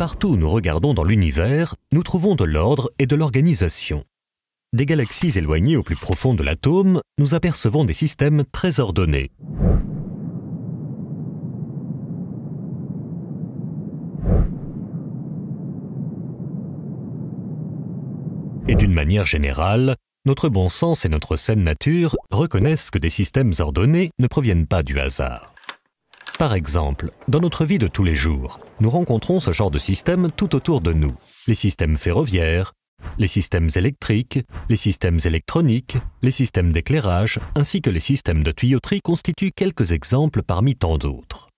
Partout où nous regardons dans l'univers, nous trouvons de l'ordre et de l'organisation. Des galaxies éloignées au plus profond de l'atome, nous apercevons des systèmes très ordonnés. Et d'une manière générale, notre bon sens et notre saine nature reconnaissent que des systèmes ordonnés ne proviennent pas du hasard. Par exemple, dans notre vie de tous les jours, nous rencontrons ce genre de systèmes tout autour de nous. Les systèmes ferroviaires, les systèmes électriques, les systèmes électroniques, les systèmes d'éclairage, ainsi que les systèmes de tuyauterie constituent quelques exemples parmi tant d'autres.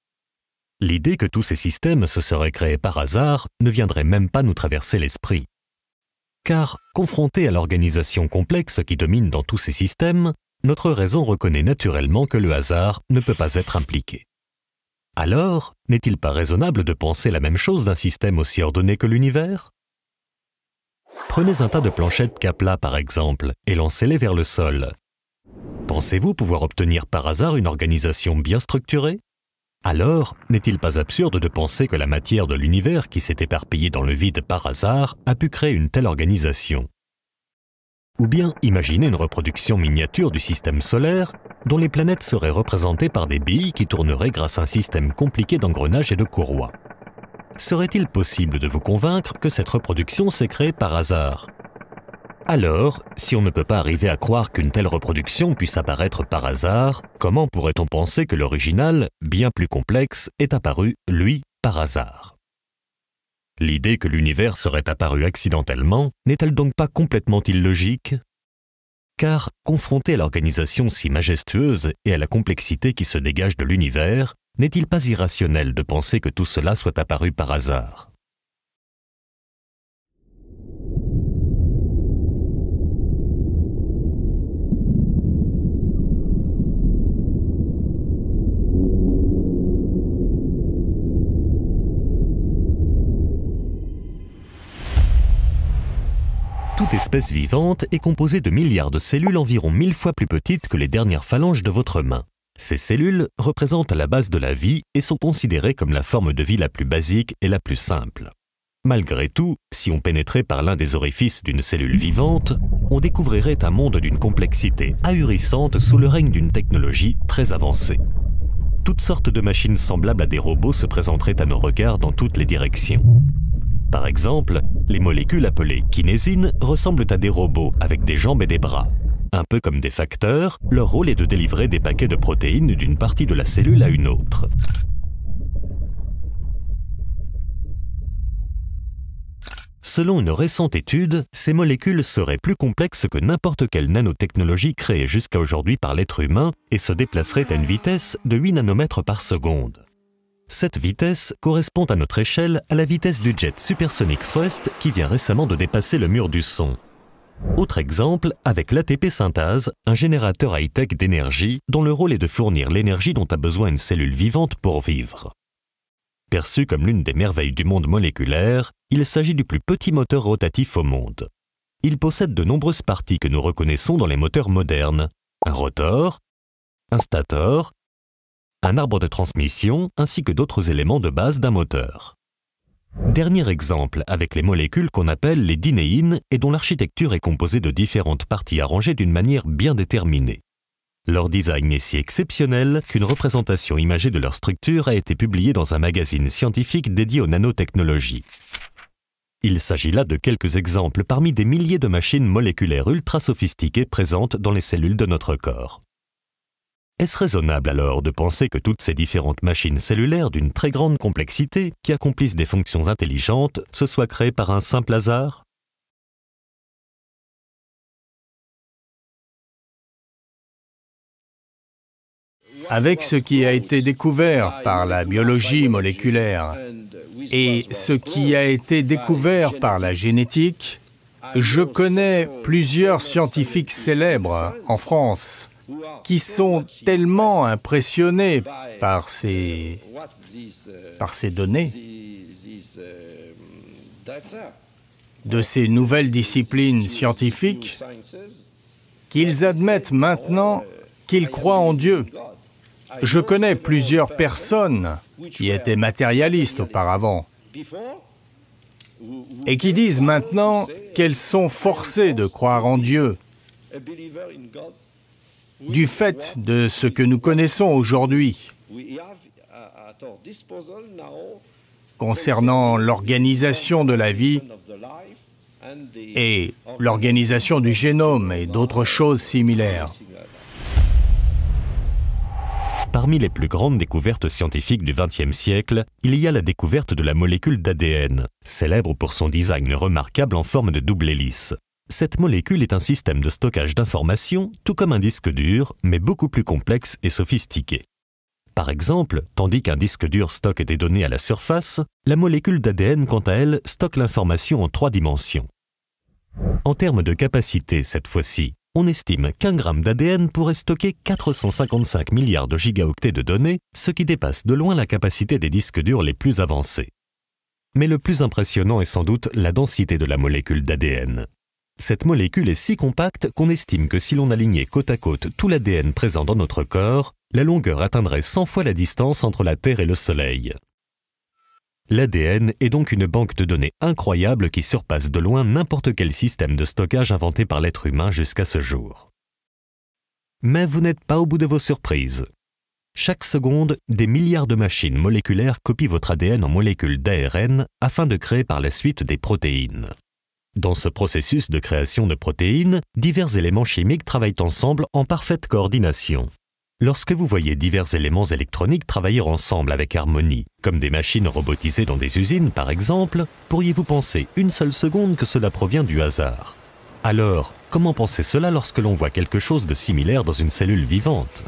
L'idée que tous ces systèmes se seraient créés par hasard ne viendrait même pas nous traverser l'esprit. Car, confronté à l'organisation complexe qui domine dans tous ces systèmes, notre raison reconnaît naturellement que le hasard ne peut pas être impliqué. Alors, n'est-il pas raisonnable de penser la même chose d'un système aussi ordonné que l'univers? Prenez un tas de planchettes Kapla par exemple, et lancez-les vers le sol. Pensez-vous pouvoir obtenir par hasard une organisation bien structurée? Alors, n'est-il pas absurde de penser que la matière de l'univers qui s'est éparpillée dans le vide par hasard a pu créer une telle organisation? Ou bien imaginez une reproduction miniature du système solaire dont les planètes seraient représentées par des billes qui tourneraient grâce à un système compliqué d'engrenages et de courroies. Serait-il possible de vous convaincre que cette reproduction s'est créée par hasard? Alors, si on ne peut pas arriver à croire qu'une telle reproduction puisse apparaître par hasard, comment pourrait-on penser que l'original, bien plus complexe, est apparu, lui, par hasard? L'idée que l'univers serait apparu accidentellement n'est-elle donc pas complètement illogique? Car, confronté à l'organisation si majestueuse et à la complexité qui se dégage de l'univers, n'est-il pas irrationnel de penser que tout cela soit apparu par hasard? Toute espèce vivante est composée de milliards de cellules environ 1000 fois plus petites que les dernières phalanges de votre main. Ces cellules représentent la base de la vie et sont considérées comme la forme de vie la plus basique et la plus simple. Malgré tout, si on pénétrait par l'un des orifices d'une cellule vivante, on découvrirait un monde d'une complexité ahurissante sous le règne d'une technologie très avancée. Toutes sortes de machines semblables à des robots se présenteraient à nos regards dans toutes les directions. Par exemple, les molécules appelées kinésines ressemblent à des robots avec des jambes et des bras. Un peu comme des facteurs, leur rôle est de délivrer des paquets de protéines d'une partie de la cellule à une autre. Selon une récente étude, ces molécules seraient plus complexes que n'importe quelle nanotechnologie créée jusqu'à aujourd'hui par l'être humain et se déplaceraient à une vitesse de 8 nanomètres par seconde. Cette vitesse correspond à notre échelle à la vitesse du jet supersonique Faust qui vient récemment de dépasser le mur du son. Autre exemple, avec l'ATP synthase, un générateur high-tech d'énergie dont le rôle est de fournir l'énergie dont a besoin une cellule vivante pour vivre. Perçu comme l'une des merveilles du monde moléculaire, il s'agit du plus petit moteur rotatif au monde. Il possède de nombreuses parties que nous reconnaissons dans les moteurs modernes. Un rotor, un stator, un arbre de transmission ainsi que d'autres éléments de base d'un moteur. Dernier exemple avec les molécules qu'on appelle les dinéines et dont l'architecture est composée de différentes parties arrangées d'une manière bien déterminée. Leur design est si exceptionnel qu'une représentation imagée de leur structure a été publiée dans un magazine scientifique dédié aux nanotechnologies. Il s'agit là de quelques exemples parmi des milliers de machines moléculaires ultra sophistiquées présentes dans les cellules de notre corps. Est-ce raisonnable alors de penser que toutes ces différentes machines cellulaires d'une très grande complexité qui accomplissent des fonctions intelligentes se soient créées par un simple hasard? Avec ce qui a été découvert par la biologie moléculaire et ce qui a été découvert par la génétique, je connais plusieurs scientifiques célèbres en France qui sont tellement impressionnés par ces données, de ces nouvelles disciplines scientifiques, qu'ils admettent maintenant qu'ils croient en Dieu. Je connais plusieurs personnes qui étaient matérialistes auparavant et qui disent maintenant qu'elles sont forcées de croire en Dieu du fait de ce que nous connaissons aujourd'hui concernant l'organisation de la vie et l'organisation du génome et d'autres choses similaires. Parmi les plus grandes découvertes scientifiques du XXe siècle, il y a la découverte de la molécule d'ADN, célèbre pour son design remarquable en forme de double hélice. Cette molécule est un système de stockage d'informations, tout comme un disque dur, mais beaucoup plus complexe et sophistiqué. Par exemple, tandis qu'un disque dur stocke des données à la surface, la molécule d'ADN, quant à elle, stocke l'information en 3 dimensions. En termes de capacité, cette fois-ci, on estime qu'un gramme d'ADN pourrait stocker 455 milliards de gigaoctets de données, ce qui dépasse de loin la capacité des disques durs les plus avancés. Mais le plus impressionnant est sans doute la densité de la molécule d'ADN. Cette molécule est si compacte qu'on estime que si l'on alignait côte à côte tout l'ADN présent dans notre corps, la longueur atteindrait 100 fois la distance entre la Terre et le Soleil. L'ADN est donc une banque de données incroyable qui surpasse de loin n'importe quel système de stockage inventé par l'être humain jusqu'à ce jour. Mais vous n'êtes pas au bout de vos surprises. Chaque seconde, des milliards de machines moléculaires copient votre ADN en molécules d'ARN afin de créer par la suite des protéines. Dans ce processus de création de protéines, divers éléments chimiques travaillent ensemble en parfaite coordination. Lorsque vous voyez divers éléments électroniques travailler ensemble avec harmonie, comme des machines robotisées dans des usines par exemple, pourriez-vous penser une seule seconde que cela provient du hasard? Alors, comment penser cela lorsque l'on voit quelque chose de similaire dans une cellule vivante?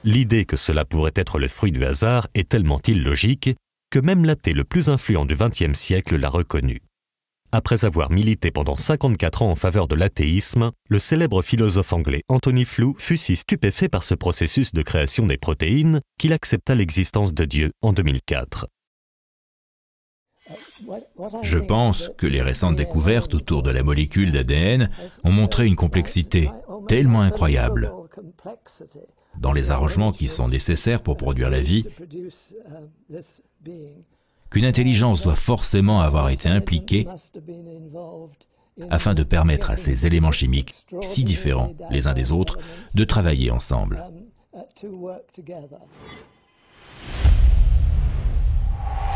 L'idée que cela pourrait être le fruit du hasard est tellement illogique que même l'athée le plus influent du XXe siècle l'a reconnu. Après avoir milité pendant 54 ans en faveur de l'athéisme, le célèbre philosophe anglais Anthony Flew fut si stupéfait par ce processus de création des protéines qu'il accepta l'existence de Dieu en 2004. Je pense que les récentes découvertes autour de la molécule d'ADN ont montré une complexité tellement incroyable dans les arrangements qui sont nécessaires pour produire la vie, qu'une intelligence doit forcément avoir été impliquée afin de permettre à ces éléments chimiques, si différents les uns des autres, de travailler ensemble.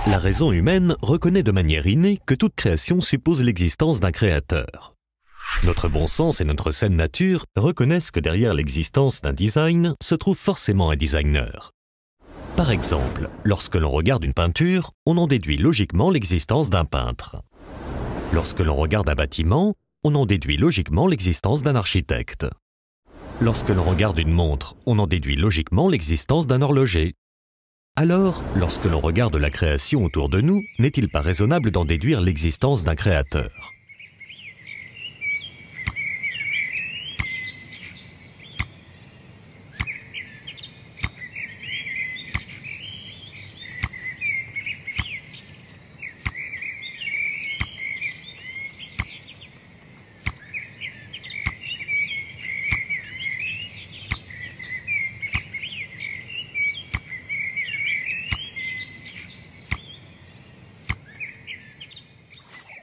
La raison humaine reconnaît de manière innée que toute création suppose l'existence d'un créateur. Notre bon sens et notre saine nature reconnaissent que derrière l'existence d'un design se trouve forcément un designer. Par exemple, lorsque l'on regarde une peinture, on en déduit logiquement l'existence d'un peintre. Lorsque l'on regarde un bâtiment, on en déduit logiquement l'existence d'un architecte. Lorsque l'on regarde une montre, on en déduit logiquement l'existence d'un horloger. Alors, lorsque l'on regarde la création autour de nous, n'est-il pas raisonnable d'en déduire l'existence d'un créateur ?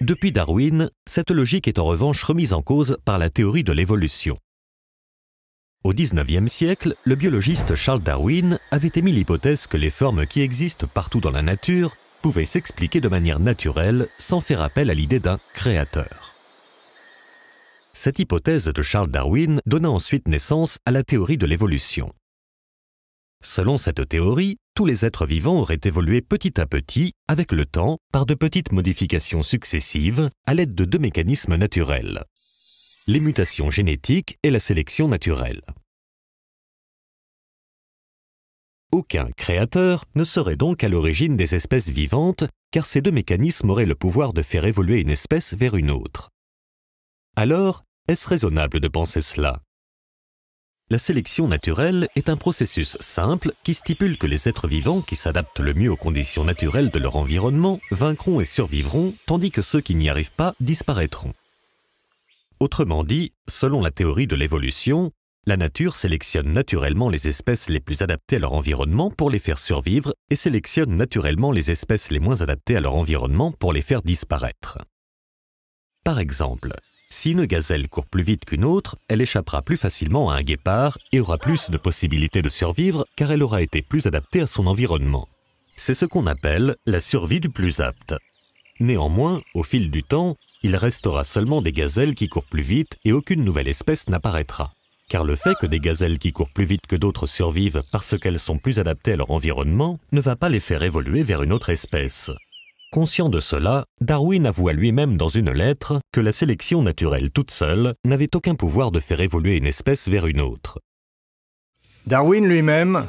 Depuis Darwin, cette logique est en revanche remise en cause par la théorie de l'évolution. Au XIXe siècle, le biologiste Charles Darwin avait émis l'hypothèse que les formes qui existent partout dans la nature pouvaient s'expliquer de manière naturelle sans faire appel à l'idée d'un créateur. Cette hypothèse de Charles Darwin donna ensuite naissance à la théorie de l'évolution. Selon cette théorie, tous les êtres vivants auraient évolué petit à petit, avec le temps, par de petites modifications successives, à l'aide de 2 mécanismes naturels: les mutations génétiques et la sélection naturelle. Aucun créateur ne serait donc à l'origine des espèces vivantes, car ces 2 mécanismes auraient le pouvoir de faire évoluer une espèce vers une autre. Alors, est-ce raisonnable de penser cela ? La sélection naturelle est un processus simple qui stipule que les êtres vivants qui s'adaptent le mieux aux conditions naturelles de leur environnement vaincront et survivront, tandis que ceux qui n'y arrivent pas disparaîtront. Autrement dit, selon la théorie de l'évolution, La nature sélectionne naturellement les espèces les plus adaptées à leur environnement pour les faire survivre et sélectionne naturellement les espèces les moins adaptées à leur environnement pour les faire disparaître. Par exemple, si une gazelle court plus vite qu'une autre, elle échappera plus facilement à un guépard et aura plus de possibilités de survivre car elle aura été plus adaptée à son environnement. C'est ce qu'on appelle la survie du plus apte. Néanmoins, au fil du temps, il restera seulement des gazelles qui courent plus vite et aucune nouvelle espèce n'apparaîtra. Car le fait que des gazelles qui courent plus vite que d'autres survivent parce qu'elles sont plus adaptées à leur environnement ne va pas les faire évoluer vers une autre espèce. Conscient de cela, Darwin avoua lui-même dans une lettre que la sélection naturelle toute seule n'avait aucun pouvoir de faire évoluer une espèce vers une autre. Darwin lui-même,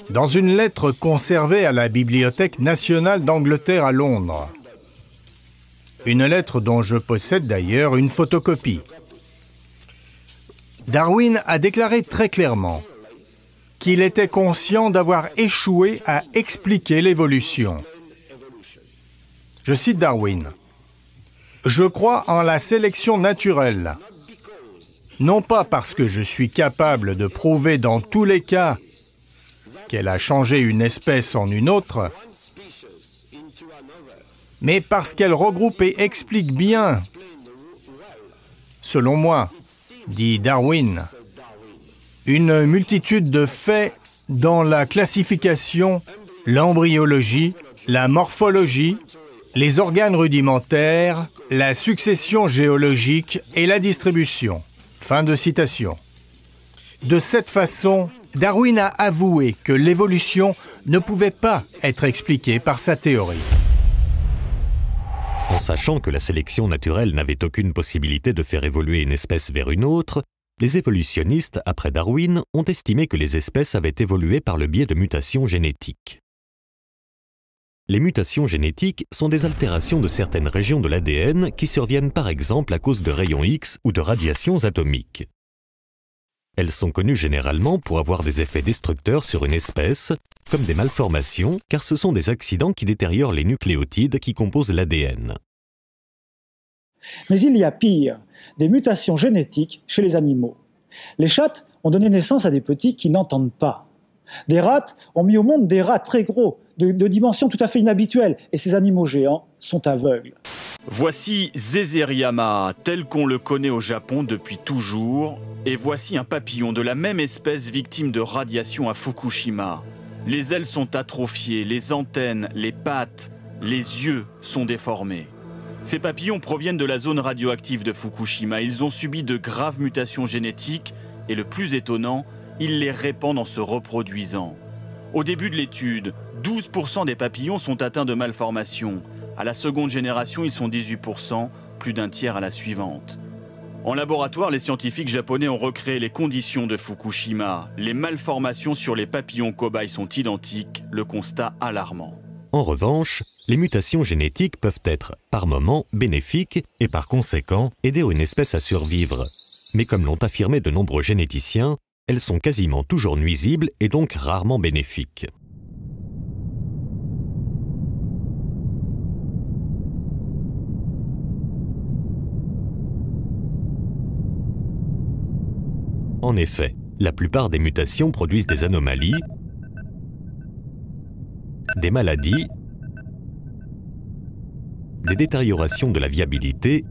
dans une lettre conservée à la Bibliothèque nationale d'Angleterre à Londres, une lettre dont je possède d'ailleurs une photocopie, Darwin a déclaré très clairement qu'il était conscient d'avoir échoué à expliquer l'évolution. Je cite Darwin. « Je crois en la sélection naturelle, non pas parce que je suis capable de prouver dans tous les cas qu'elle a changé une espèce en une autre, mais parce qu'elle regroupe et explique bien, selon moi, dit Darwin, une multitude de faits dans la classification, l'embryologie, la morphologie, les organes rudimentaires, la succession géologique et la distribution. » Fin de citation. De cette façon, Darwin a avoué que l'évolution ne pouvait pas être expliquée par sa théorie. En sachant que la sélection naturelle n'avait aucune possibilité de faire évoluer une espèce vers une autre, les évolutionnistes, après Darwin, ont estimé que les espèces avaient évolué par le biais de mutations génétiques. Les mutations génétiques sont des altérations de certaines régions de l'ADN qui surviennent par exemple à cause de rayons X ou de radiations atomiques. Elles sont connues généralement pour avoir des effets destructeurs sur une espèce, comme des malformations, car ce sont des accidents qui détériorent les nucléotides qui composent l'ADN. Mais il y a pire, des mutations génétiques chez les animaux. Les chattes ont donné naissance à des petits qui n'entendent pas. Des rats ont mis au monde des rats très gros, de dimensions tout à fait inhabituelles, et ces animaux géants sont aveugles. Voici Zezeriama, tel qu'on le connaît au Japon depuis toujours, et voici un papillon de la même espèce victime de radiation à Fukushima. Les ailes sont atrophiées, les antennes, les pattes, les yeux sont déformés. Ces papillons proviennent de la zone radioactive de Fukushima. Ils ont subi de graves mutations génétiques, et le plus étonnant, ils les répandent en se reproduisant. Au début de l'étude, 12% des papillons sont atteints de malformations. À la seconde génération, ils sont 18%, plus d'un tiers à la suivante. En laboratoire, les scientifiques japonais ont recréé les conditions de Fukushima. Les malformations sur les papillons cobayes sont identiques, le constat alarmant. En revanche, les mutations génétiques peuvent être, par moments, bénéfiques et par conséquent, aider une espèce à survivre. Mais comme l'ont affirmé de nombreux généticiens, elles sont quasiment toujours nuisibles et donc rarement bénéfiques. En effet, la plupart des mutations produisent des anomalies, des maladies, des détériorations de la viabilité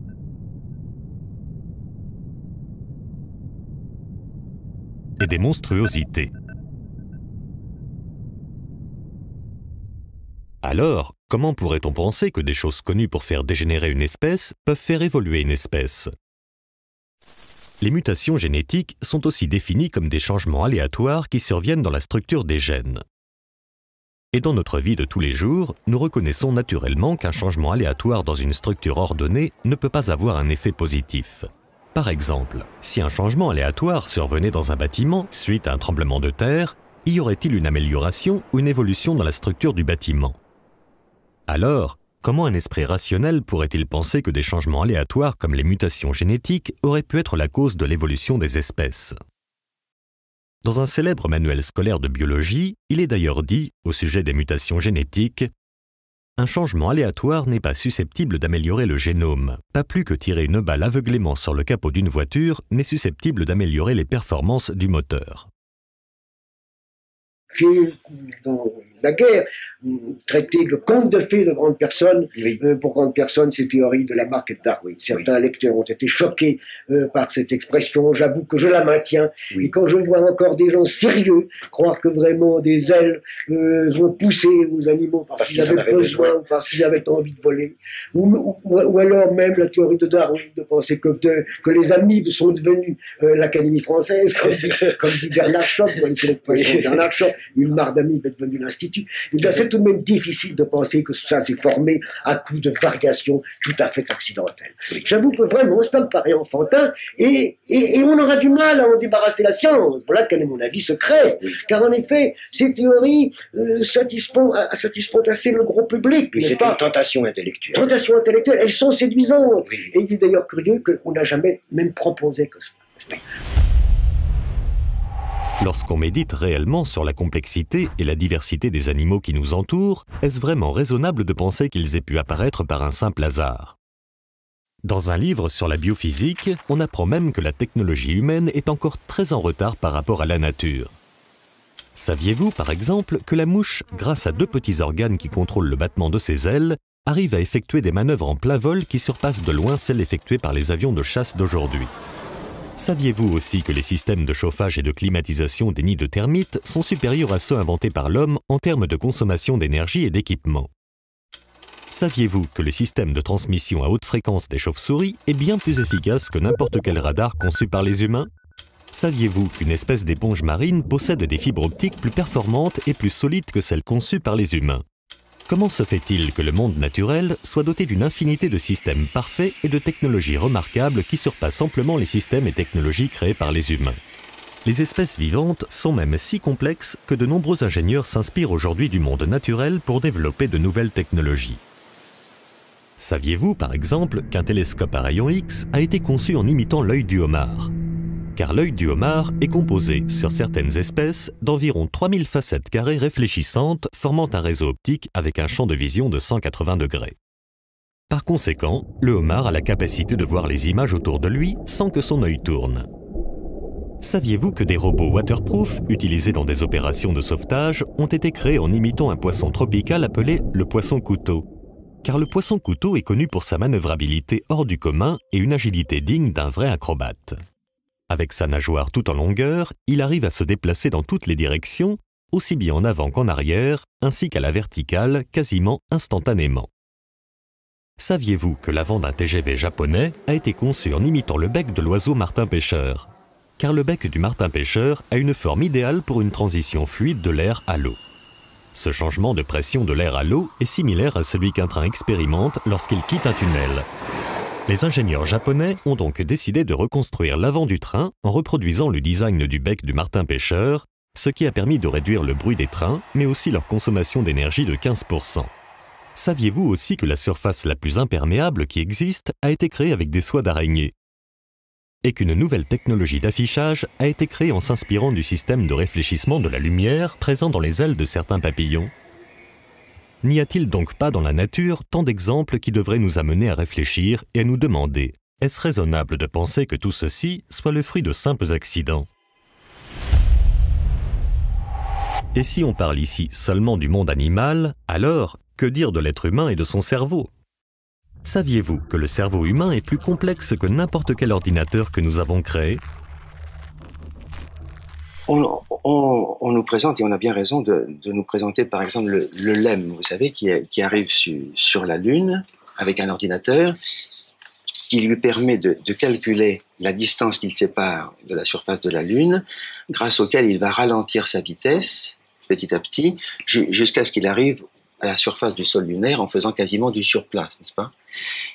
et des monstruosités. Alors, comment pourrait-on penser que des choses connues pour faire dégénérer une espèce peuvent faire évoluer une espèce ? Les mutations génétiques sont aussi définies comme des changements aléatoires qui surviennent dans la structure des gènes. Et dans notre vie de tous les jours, nous reconnaissons naturellement qu'un changement aléatoire dans une structure ordonnée ne peut pas avoir un effet positif. Par exemple, si un changement aléatoire survenait dans un bâtiment suite à un tremblement de terre, y aurait-il une amélioration ou une évolution dans la structure du bâtiment? Alors, comment un esprit rationnel pourrait-il penser que des changements aléatoires comme les mutations génétiques auraient pu être la cause de l'évolution des espèces? Dans un célèbre manuel scolaire de biologie, il est d'ailleurs dit, au sujet des mutations génétiques, un changement aléatoire n'est pas susceptible d'améliorer le génome, pas plus que tirer une balle aveuglément sur le capot d'une voiture n'est susceptible d'améliorer les performances du moteur. J'ai, dans la guerre, traité le conte de fées de grandes personnes. Oui. Pour grandes personnes, ces théories de Lamarck et de Darwin. Certains lecteurs ont été choqués par cette expression. J'avoue que je la maintiens. Oui. Et quand je vois encore des gens sérieux croire que vraiment des ailes vont pousser aux animaux parce qu'ils avaient besoin ou parce qu'ils avaient envie de voler, ou alors même la théorie de Darwin, de penser que les amibes sont devenus l'Académie française, comme dit Bernard Schoch, Bernard Schoch, une mare d'amibes est devenue l'Institut. Et bien, c'est tout de même difficile de penser que ça s'est formé à coup de variations tout à fait accidentelles. Oui. J'avoue que vraiment, ça me paraît enfantin, et on aura du mal à en débarrasser la science. Voilà quel est mon avis secret. Oui. Car en effet, ces théories satisfont assez le gros public. Oui, c'est une tentation intellectuelle. Tentation intellectuelle, elles sont séduisantes. Oui. Et il est d'ailleurs curieux qu'on n'a jamais même proposé que ça. Lorsqu'on médite réellement sur la complexité et la diversité des animaux qui nous entourent, est-ce vraiment raisonnable de penser qu'ils aient pu apparaître par un simple hasard? Dans un livre sur la biophysique, on apprend même que la technologie humaine est encore très en retard par rapport à la nature. Saviez-vous, par exemple, que la mouche, grâce à 2 petits organes qui contrôlent le battement de ses ailes, arrive à effectuer des manœuvres en plein vol qui surpassent de loin celles effectuées par les avions de chasse d'aujourd'hui? Saviez-vous aussi que les systèmes de chauffage et de climatisation des nids de termites sont supérieurs à ceux inventés par l'homme en termes de consommation d'énergie et d'équipement? Saviez-vous que le système de transmission à haute fréquence des chauves-souris est bien plus efficace que n'importe quel radar conçu par les humains? Saviez-vous qu'une espèce d'éponge marine possède des fibres optiques plus performantes et plus solides que celles conçues par les humains? Comment se fait-il que le monde naturel soit doté d'une infinité de systèmes parfaits et de technologies remarquables qui surpassent amplement les systèmes et technologies créés par les humains? Les espèces vivantes sont même si complexes que de nombreux ingénieurs s'inspirent aujourd'hui du monde naturel pour développer de nouvelles technologies. Saviez-vous, par exemple, qu'un télescope à rayons X a été conçu en imitant l'œil du homard? Car l'œil du homard est composé, sur certaines espèces, d'environ 3000 facettes carrées réfléchissantes formant un réseau optique avec un champ de vision de 180 degrés. Par conséquent, le homard a la capacité de voir les images autour de lui sans que son œil tourne. Saviez-vous que des robots waterproof, utilisés dans des opérations de sauvetage, ont été créés en imitant un poisson tropical appelé le poisson-couteau? Car le poisson-couteau est connu pour sa manœuvrabilité hors du commun et une agilité digne d'un vrai acrobate. Avec sa nageoire tout en longueur, il arrive à se déplacer dans toutes les directions, aussi bien en avant qu'en arrière, ainsi qu'à la verticale, quasiment instantanément. Saviez-vous que l'avant d'un TGV japonais a été conçu en imitant le bec de l'oiseau martin-pêcheur? Car le bec du martin-pêcheur a une forme idéale pour une transition fluide de l'air à l'eau. Ce changement de pression de l'air à l'eau est similaire à celui qu'un train expérimente lorsqu'il quitte un tunnel. Les ingénieurs japonais ont donc décidé de reconstruire l'avant du train en reproduisant le design du bec du martin-pêcheur, ce qui a permis de réduire le bruit des trains, mais aussi leur consommation d'énergie de 15%. Saviez-vous aussi que la surface la plus imperméable qui existe a été créée avec des soies d'araignée? Et qu'une nouvelle technologie d'affichage a été créée en s'inspirant du système de réfléchissement de la lumière présent dans les ailes de certains papillons? N'y a-t-il donc pas dans la nature tant d'exemples qui devraient nous amener à réfléchir et à nous demander, est-ce raisonnable de penser que tout ceci soit le fruit de simples accidents? Et si on parle ici seulement du monde animal, alors que dire de l'être humain et de son cerveau? Saviez-vous que le cerveau humain est plus complexe que n'importe quel ordinateur que nous avons créé? On nous présente, et on a bien raison de nous présenter par exemple le LEM, vous savez, qui arrive sur la Lune avec un ordinateur qui lui permet de calculer la distance qu'il sépare de la surface de la Lune, grâce auquel il va ralentir sa vitesse petit à petit jusqu'à ce qu'il arrive à la surface du sol lunaire en faisant quasiment du surplace, n'est-ce pas?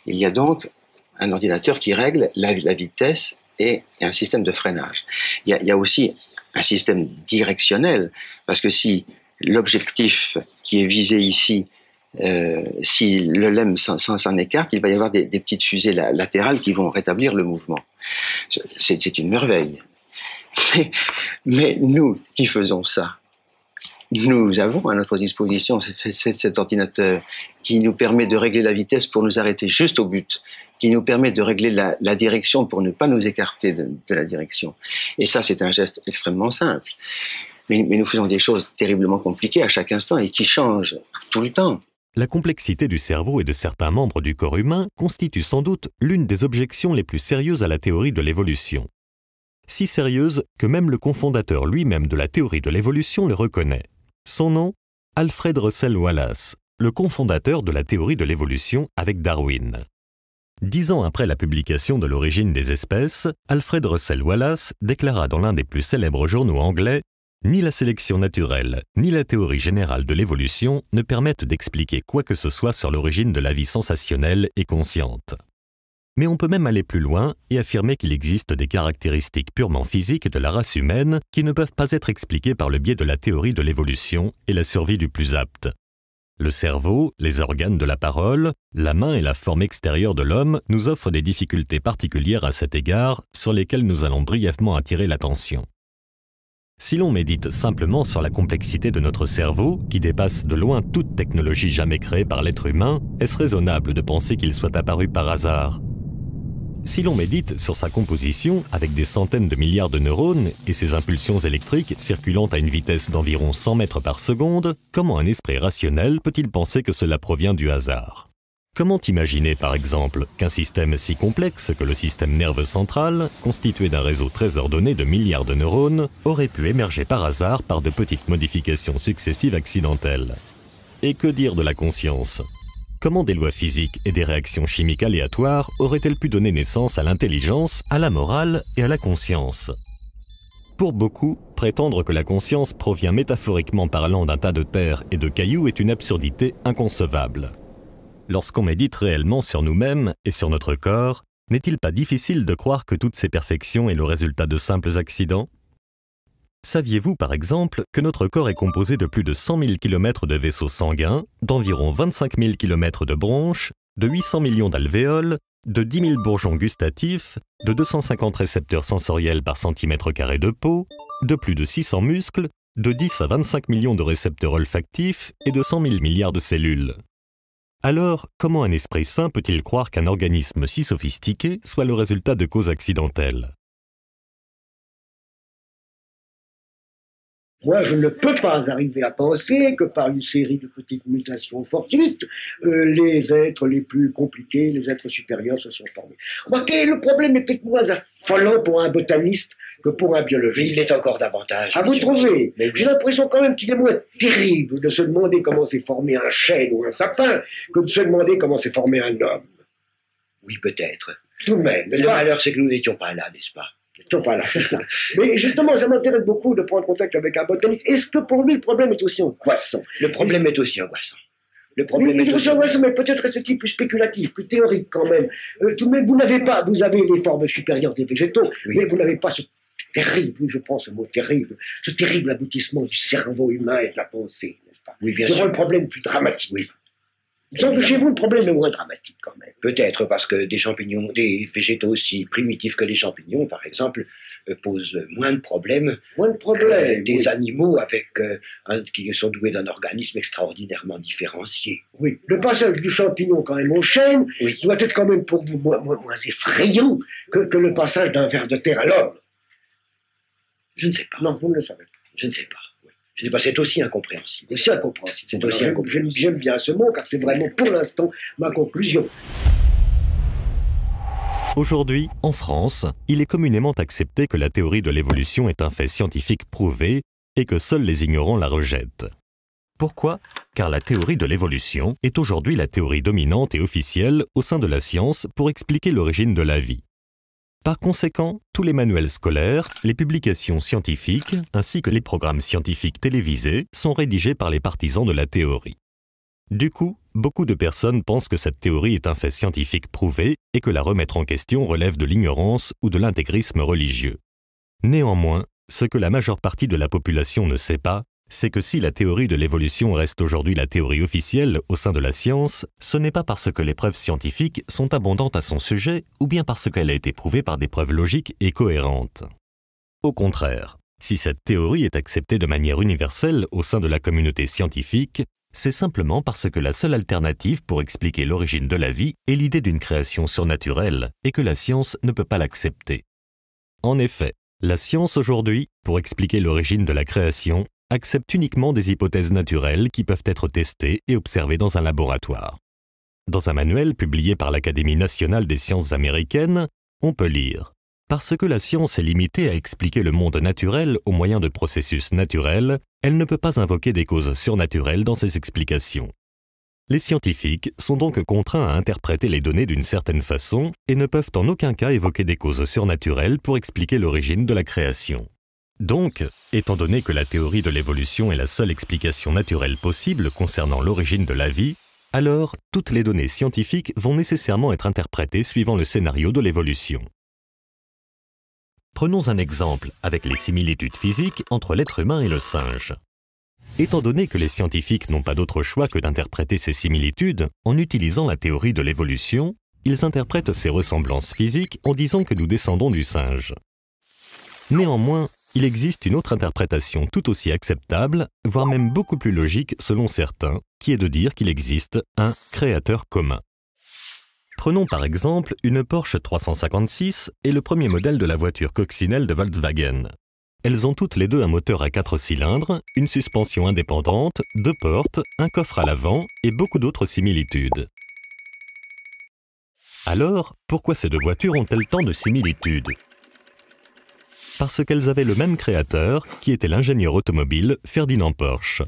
Il y a donc un ordinateur qui règle la vitesse et un système de freinage. Il y a aussi un système directionnel, parce que si l'objectif qui est visé ici, si le LEM s'en écarte, il va y avoir des petites fusées latérales qui vont rétablir le mouvement. C'est une merveille. Mais nous qui faisons ça, nous avons à notre disposition cet ordinateur qui nous permet de régler la vitesse pour nous arrêter juste au but, qui nous permet de régler la direction pour ne pas nous écarter de la direction. Et ça, c'est un geste extrêmement simple. Mais nous faisons des choses terriblement compliquées à chaque instant et qui changent tout le temps. La complexité du cerveau et de certains membres du corps humain constitue sans doute l'une des objections les plus sérieuses à la théorie de l'évolution. Si sérieuse que même le cofondateur lui-même de la théorie de l'évolution le reconnaît. Son nom, Alfred Russel Wallace, le cofondateur de la théorie de l'évolution avec Darwin. 10 ans après la publication de l'origine des espèces, Alfred Russel Wallace déclara dans l'un des plus célèbres journaux anglais « Ni la sélection naturelle, ni la théorie générale de l'évolution ne permettent d'expliquer quoi que ce soit sur l'origine de la vie sensationnelle et consciente. » Mais on peut même aller plus loin et affirmer qu'il existe des caractéristiques purement physiques de la race humaine qui ne peuvent pas être expliquées par le biais de la théorie de l'évolution et la survie du plus apte. Le cerveau, les organes de la parole, la main et la forme extérieure de l'homme nous offrent des difficultés particulières à cet égard sur lesquelles nous allons brièvement attirer l'attention. Si l'on médite simplement sur la complexité de notre cerveau, qui dépasse de loin toute technologie jamais créée par l'être humain, est-ce raisonnable de penser qu'il soit apparu par hasard ? Si l'on médite sur sa composition, avec des centaines de milliards de neurones et ses impulsions électriques circulant à une vitesse d'environ 100 mètres par seconde, comment un esprit rationnel peut-il penser que cela provient du hasard ? Comment imaginer, par exemple, qu'un système si complexe que le système nerveux central, constitué d'un réseau très ordonné de milliards de neurones, aurait pu émerger par hasard par de petites modifications successives accidentelles ? Et que dire de la conscience ? Comment des lois physiques et des réactions chimiques aléatoires auraient-elles pu donner naissance à l'intelligence, à la morale et à la conscience ? Pour beaucoup, prétendre que la conscience provient métaphoriquement parlant d'un tas de terre et de cailloux est une absurdité inconcevable. Lorsqu'on médite réellement sur nous-mêmes et sur notre corps, n'est-il pas difficile de croire que toutes ces perfections est le résultat de simples accidents ? Saviez-vous, par exemple, que notre corps est composé de plus de 100 000 km de vaisseaux sanguins, d'environ 25 000 km de bronches, de 800 millions d'alvéoles, de 10 000 bourgeons gustatifs, de 250 récepteurs sensoriels par centimètre carré de peau, de plus de 600 muscles, de 10 à 25 millions de récepteurs olfactifs et de 100 000 milliards de cellules. Alors, comment un esprit sain peut-il croire qu'un organisme si sophistiqué soit le résultat de causes accidentelles ? Moi, je ne peux pas arriver à penser que par une série de petites mutations fortuites, les êtres les plus compliqués, les êtres supérieurs se sont formés. Remarquez, le problème est peut-être moins affolant pour un botaniste que pour un biologiste. Il l'est encore davantage. À vous trouver. J'ai l'impression quand même qu'il est moins terrible de se demander comment s'est formé un chêne ou un sapin que de se demander comment s'est formé un homme. Oui, peut-être. Tout de même. Le malheur, c'est que nous n'étions pas là, n'est-ce pas? Voilà, c'est ça. Mais justement, ça m'intéresse beaucoup de prendre contact avec un botaniste. Est-ce que pour lui, le problème est aussi angoissant? Le problème est aussi angoissant. Le problème est aussi angoissant, mais peut-être est-ce plus spéculatif, plus théorique quand même. Tout de même, vous avez les formes supérieures des végétaux, oui. Mais vous n'avez pas ce terrible, je prends ce mot terrible, ce terrible aboutissement du cerveau humain et de la pensée, n'est-ce pas? Oui, bien sûr. C'est le problème plus dramatique. Oui. Disons que chez vous, le problème est moins dramatique quand même. Peut-être parce que des champignons, des végétaux aussi primitifs que les champignons, par exemple, posent moins de problèmes. Moins de problèmes. Des animaux qui sont doués d'un organisme extraordinairement différencié. Oui. Le passage du champignon quand même au chêne doit être quand même pour vous moins effrayant que le passage d'un ver de terre à l'homme. Je ne sais pas. Non, vous ne le savez pas. Je ne sais pas. Je ne sais pas, c'est aussi incompréhensible. C'est incompréhensible. C'est aussi incompréhensible. J'aime bien ce mot, car c'est vraiment, pour l'instant, ma conclusion. Aujourd'hui, en France, il est communément accepté que la théorie de l'évolution est un fait scientifique prouvé et que seuls les ignorants la rejettent. Pourquoi ? Car la théorie de l'évolution est aujourd'hui la théorie dominante et officielle au sein de la science pour expliquer l'origine de la vie. Par conséquent, tous les manuels scolaires, les publications scientifiques, ainsi que les programmes scientifiques télévisés sont rédigés par les partisans de la théorie. Du coup, beaucoup de personnes pensent que cette théorie est un fait scientifique prouvé et que la remettre en question relève de l'ignorance ou de l'intégrisme religieux. Néanmoins, ce que la majeure partie de la population ne sait pas, c'est que si la théorie de l'évolution reste aujourd'hui la théorie officielle au sein de la science, ce n'est pas parce que les preuves scientifiques sont abondantes à son sujet ou bien parce qu'elle a été prouvée par des preuves logiques et cohérentes. Au contraire, Si cette théorie est acceptée de manière universelle au sein de la communauté scientifique, c'est simplement parce que la seule alternative pour expliquer l'origine de la vie est l'idée d'une création surnaturelle et que la science ne peut pas l'accepter. En effet, la science aujourd'hui, pour expliquer l'origine de la création, accepte uniquement des hypothèses naturelles qui peuvent être testées et observées dans un laboratoire. Dans un manuel publié par l'Académie nationale des sciences américaines, on peut lire « Parce que la science est limitée à expliquer le monde naturel au moyen de processus naturels, elle ne peut pas invoquer des causes surnaturelles dans ses explications. Les scientifiques sont donc contraints à interpréter les données d'une certaine façon et ne peuvent en aucun cas évoquer des causes surnaturelles pour expliquer l'origine de la création. Donc, étant donné que la théorie de l'évolution est la seule explication naturelle possible concernant l'origine de la vie, alors toutes les données scientifiques vont nécessairement être interprétées suivant le scénario de l'évolution. Prenons un exemple avec les similitudes physiques entre l'être humain et le singe. Étant donné que les scientifiques n'ont pas d'autre choix que d'interpréter ces similitudes en utilisant la théorie de l'évolution, ils interprètent ces ressemblances physiques en disant que nous descendons du singe. Néanmoins, il existe une autre interprétation tout aussi acceptable, voire même beaucoup plus logique selon certains, qui est de dire qu'il existe un créateur commun. Prenons par exemple une Porsche 356 et le premier modèle de la voiture coccinelle de Volkswagen. Elles ont toutes les deux un moteur à 4 cylindres, une suspension indépendante, 2 portes, un coffre à l'avant et beaucoup d'autres similitudes. Alors, pourquoi ces deux voitures ont-elles tant de similitudes? Parce qu'elles avaient le même créateur, qui était l'ingénieur automobile Ferdinand Porsche.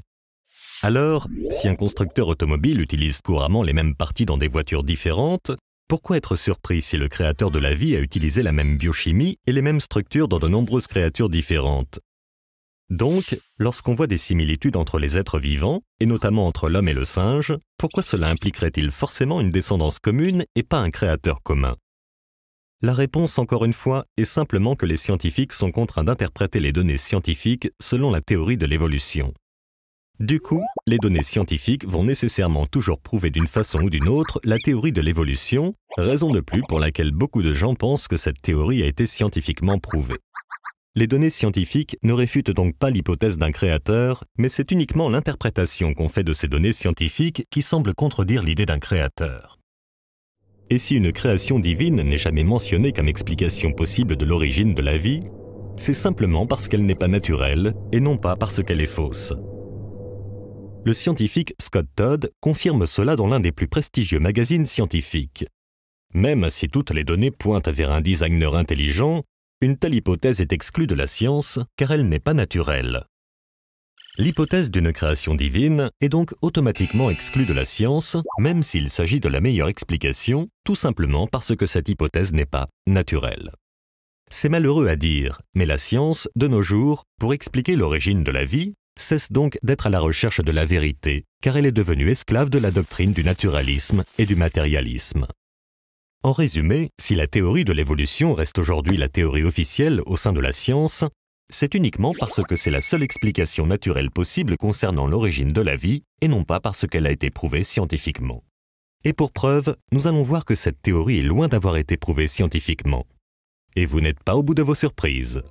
Alors, si un constructeur automobile utilise couramment les mêmes parties dans des voitures différentes, pourquoi être surpris si le créateur de la vie a utilisé la même biochimie et les mêmes structures dans de nombreuses créatures différentes? Donc, lorsqu'on voit des similitudes entre les êtres vivants, et notamment entre l'homme et le singe, pourquoi cela impliquerait-il forcément une descendance commune et pas un créateur commun? La réponse, encore une fois, est simplement que les scientifiques sont contraints d'interpréter les données scientifiques selon la théorie de l'évolution. Du coup, les données scientifiques vont nécessairement toujours prouver d'une façon ou d'une autre la théorie de l'évolution, raison de plus pour laquelle beaucoup de gens pensent que cette théorie a été scientifiquement prouvée. Les données scientifiques ne réfutent donc pas l'hypothèse d'un créateur, mais c'est uniquement l'interprétation qu'on fait de ces données scientifiques qui semble contredire l'idée d'un créateur. Et si une création divine n'est jamais mentionnée comme explication possible de l'origine de la vie, c'est simplement parce qu'elle n'est pas naturelle et non pas parce qu'elle est fausse. Le scientifique Scott Todd confirme cela dans l'un des plus prestigieux magazines scientifiques. Même si toutes les données pointent vers un designer intelligent, une telle hypothèse est exclue de la science car elle n'est pas naturelle. L'hypothèse d'une création divine est donc automatiquement exclue de la science, même s'il s'agit de la meilleure explication, tout simplement parce que cette hypothèse n'est pas naturelle. C'est malheureux à dire, mais la science, de nos jours, pour expliquer l'origine de la vie, cesse donc d'être à la recherche de la vérité, car elle est devenue esclave de la doctrine du naturalisme et du matérialisme. En résumé, si la théorie de l'évolution reste aujourd'hui la théorie officielle au sein de la science, c'est uniquement parce que c'est la seule explication naturelle possible concernant l'origine de la vie, et non pas parce qu'elle a été prouvée scientifiquement. Et pour preuve, nous allons voir que cette théorie est loin d'avoir été prouvée scientifiquement. Et vous n'êtes pas au bout de vos surprises.